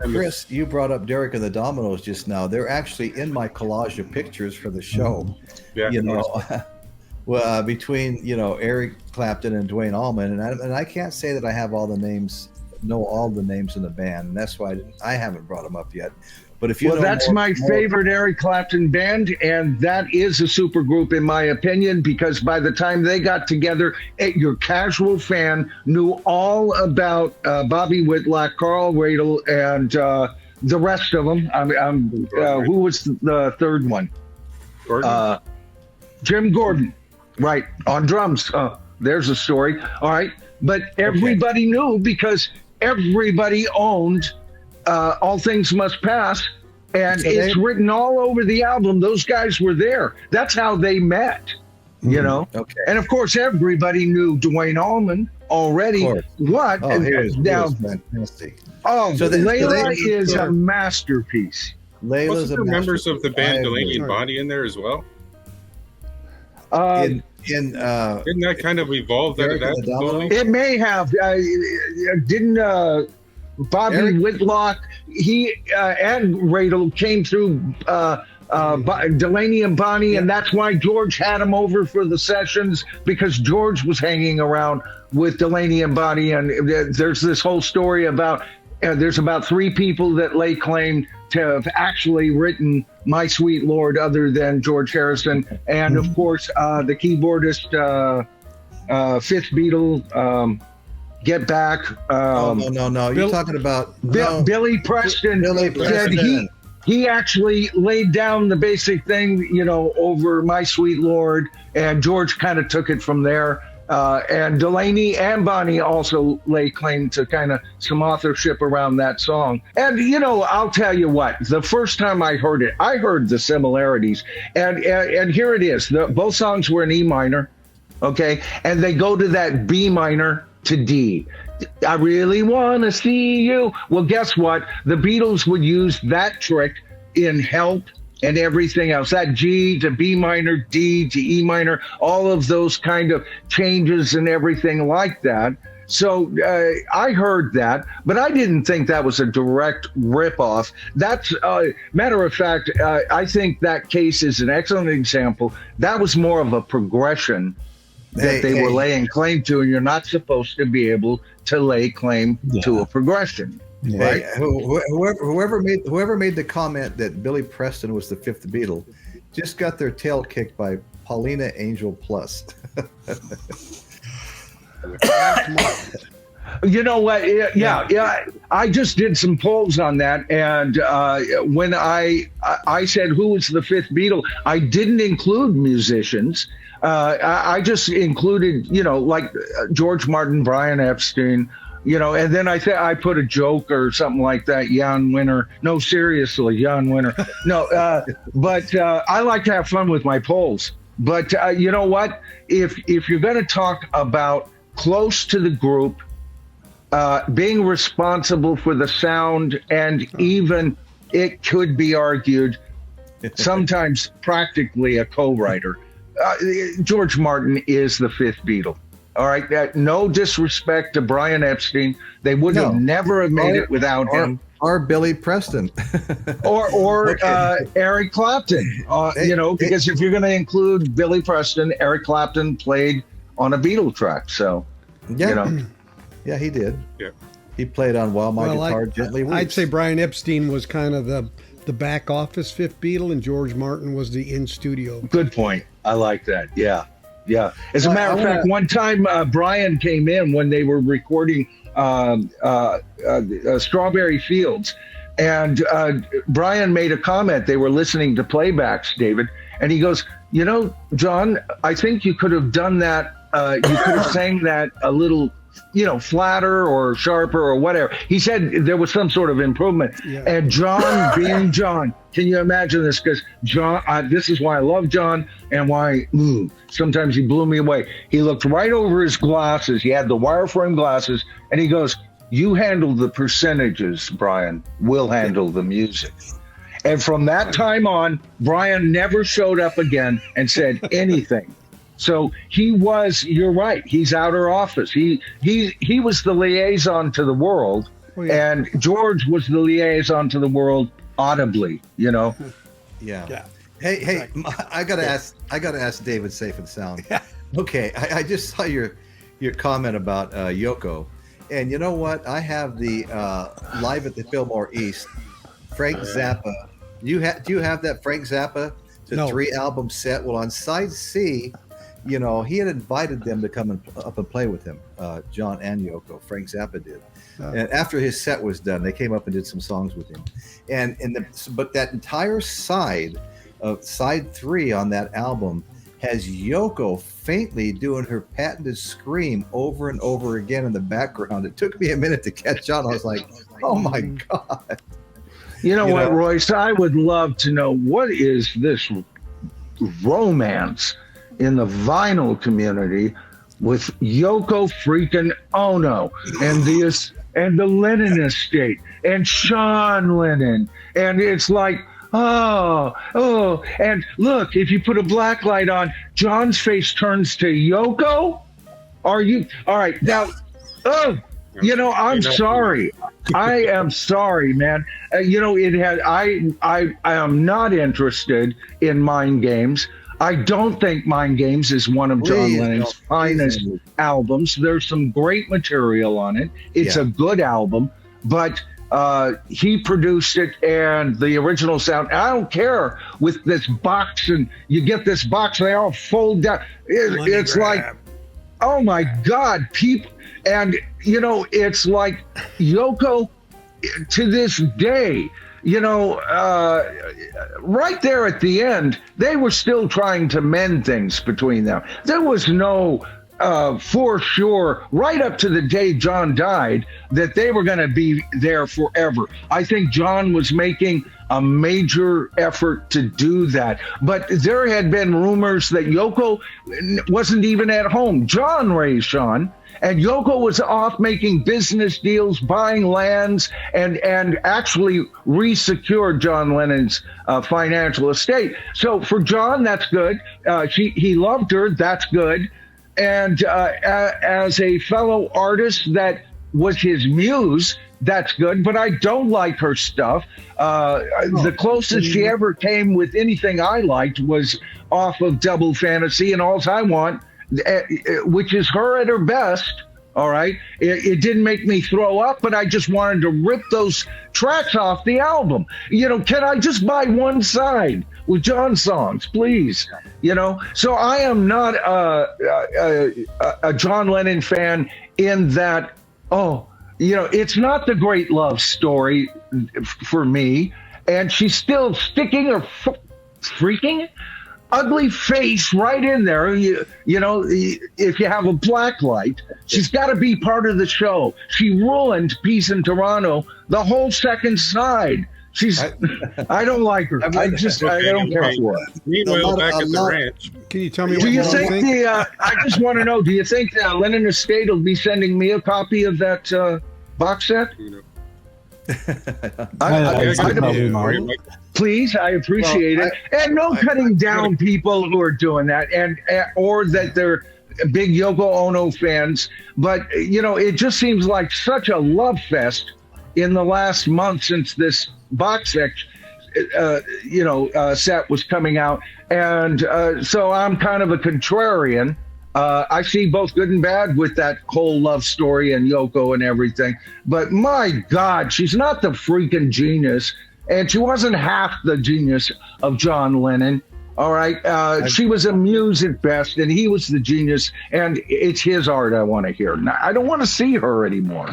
Chris, you brought up Derek and the Dominos just now. They're actually in my collage of pictures for the show. Yeah, you know, well, between Eric Clapton and Duane Allman, and I can't say that I have all the names, know all the names in the band, and that's why I haven't brought them up yet. But if you know that's my favorite Eric Clapton band, and that is a super group in my opinion, because by the time they got together, your casual fan knew all about Bobby Whitlock, Carl Radle, and the rest of them. Who was the third one? Gordon? Jim Gordon, right, on drums. There's a story. All right, but everybody knew because everybody owned All Things Must Pass, and so it's written all over the album. Those guys were there. That's how they met, you know. Okay. And of course, everybody knew Duane Allman already. What? Oh, he was fantastic. Oh, so Layla is a masterpiece. Wasn't there members of the band Delaney and Bonnie in there as well? Didn't that kind of evolve out of that? It may have. Didn't Bobby Whitlock, he and Radle came through Delaney and Bonnie, and that's why George had him over for the sessions, because George was hanging around with Delaney and Bonnie. And there's this whole story about there's about 3 people that lay claim to have actually written My Sweet Lord other than George Harrison. And of course, the keyboardist, fifth Beatle, Get Back. No. You're talking about Billy Preston. Said he actually laid down the basic thing, over My Sweet Lord, and George kind of took it from there. And Delaney and Bonnie also lay claim to kind of some authorship around that song. And, I'll tell you what, the first time I heard it, I heard the similarities. And here it is. Both songs were in E minor, okay? And they go to that B minor to D. I really want to see you. Well, guess what? The Beatles would use that trick in Help and everything else. That G to B minor, D to E minor, all of those kind of changes and everything like that. So I heard that, but I didn't think that was a direct ripoff. That's matter of fact, I think that case is an excellent example. That was more of a progression that they were laying claim to, and you're not supposed to be able to lay claim to a progression. Right? Whoever made the comment that Billy Preston was the fifth Beatle just got their tail kicked by Paulina Angel Plus. You know what? Yeah. I just did some polls on that, and when I said who was the fifth Beatle, I didn't include musicians. I just included, like George Martin, Brian Epstein, and then I put a joke or something like that. Jan Winter. No, seriously, Jan Winter. No, but I like to have fun with my polls. But you know what? If you're going to talk about close to the group, being responsible for the sound, and even it could be argued sometimes practically a co-writer. George Martin is the fifth Beatle. All right. No disrespect to Brian Epstein. They would have never have made it without him. Or Billy Preston. or Eric Clapton. Because if you're going to include Billy Preston, Eric Clapton played on a Beatle track. So, Yeah, he did. Yeah. He played on While My Guitar Gently Weeps. I'd say Brian Epstein was kind of the back office fifth Beatle, and George Martin was the in-studio. Good point. I like that. Yeah. As a matter of fact, one time Brian came in when they were recording Strawberry Fields, and Brian made a comment. They were listening to playbacks, David, and he goes, John, I think you could have done that. You could have sang that a little flatter or sharper or whatever. He said there was some sort of improvement. Yeah. And John, being John, can you imagine this? Because John, this is why I love John, and why sometimes he blew me away. He looked right over his glasses. He had the wireframe glasses, and he goes, "You handle the percentages, Brian. We'll handle the music." And from that time on, Brian never showed up again and said anything. So you're right, he's outer office. He was the liaison to the world, Oh, yeah. And George was the liaison to the world audibly, you know. Yeah. Hey, I gotta ask David Safe and Sound. Yeah. Okay, I just saw your comment about Yoko, and you know what? I have the Live at the Fillmore East, Frank Zappa. Do you have that Frank Zappa? It's a No. 3-album set. Well, on side C, you know, he had invited them to come up and play with him, John and Yoko. Frank Zappa did. And after his set was done, they came up and did some songs with him. But that entire side of side 3 on that album has Yoko faintly doing her patented scream over and over again in the background. It took me a minute to catch on. I was like, oh my God. You know what, Royce? I would love to know, what is this romance in the vinyl community with Yoko freaking Ono and the Lennon estate and Sean Lennon? And it's like, oh, and look, if you put a black light on, John's face turns to Yoko. Are you all right now? Oh, you know, I'm sorry. I am sorry, man. You know, it had. I am not interested in Mind Games. I don't think Mind Games is one of John Lennon's finest albums. There's some great material on it. It's a good album, but he produced it, and the original sound. I don't care with this box, and you get this box, they all fold down. It's like, oh my God, people. And, you know, it's like Yoko to this day, you know, right there at the end, they were still trying to mend things between them. There was no, for sure, right up to the day John died, that they were going to be there forever. I think John was making a major effort to do that. But there had been rumors that Yoko wasn't even at home. John raised Sean, and Yoko was off making business deals, buying lands, and actually re-secured John Lennon's financial estate. So for John, that's good. He loved her. That's good. And as a fellow artist that was his muse, that's good. But I don't like her stuff. The closest she ever came with anything I liked was off of Double Fantasy and All I Want, which is her at her best. All right. It didn't make me throw up, but I just wanted to rip those tracks off the album. You know, can I just buy one side with John's songs, please? You know, so I am not a John Lennon fan in that, you know, it's not the great love story for me. And she's still sticking her freaking ugly face right in there. You know, if you have a black light, she's got to be part of the show. She ruined Peace in Toronto, the whole second side. I don't like her. I don't care for her. Meanwhile, back at the ranch. Can you tell me Do what you you think I just want to know, do you think the Lennon Estate will be sending me a copy of that box set? Please, I appreciate it. And no cutting down people who are doing that, and or that they're big Yoko Ono fans. But, you know, it just seems like such a love fest in the last month since this box set, set was coming out. And so I'm kind of a contrarian. I see both good and bad with that whole love story and Yoko and everything. But my God, she's not the freaking genius. And she wasn't half the genius of John Lennon. All right. She was a muse at best, and he was the genius. And it's his art I want to hear. Now, I don't want to see her anymore.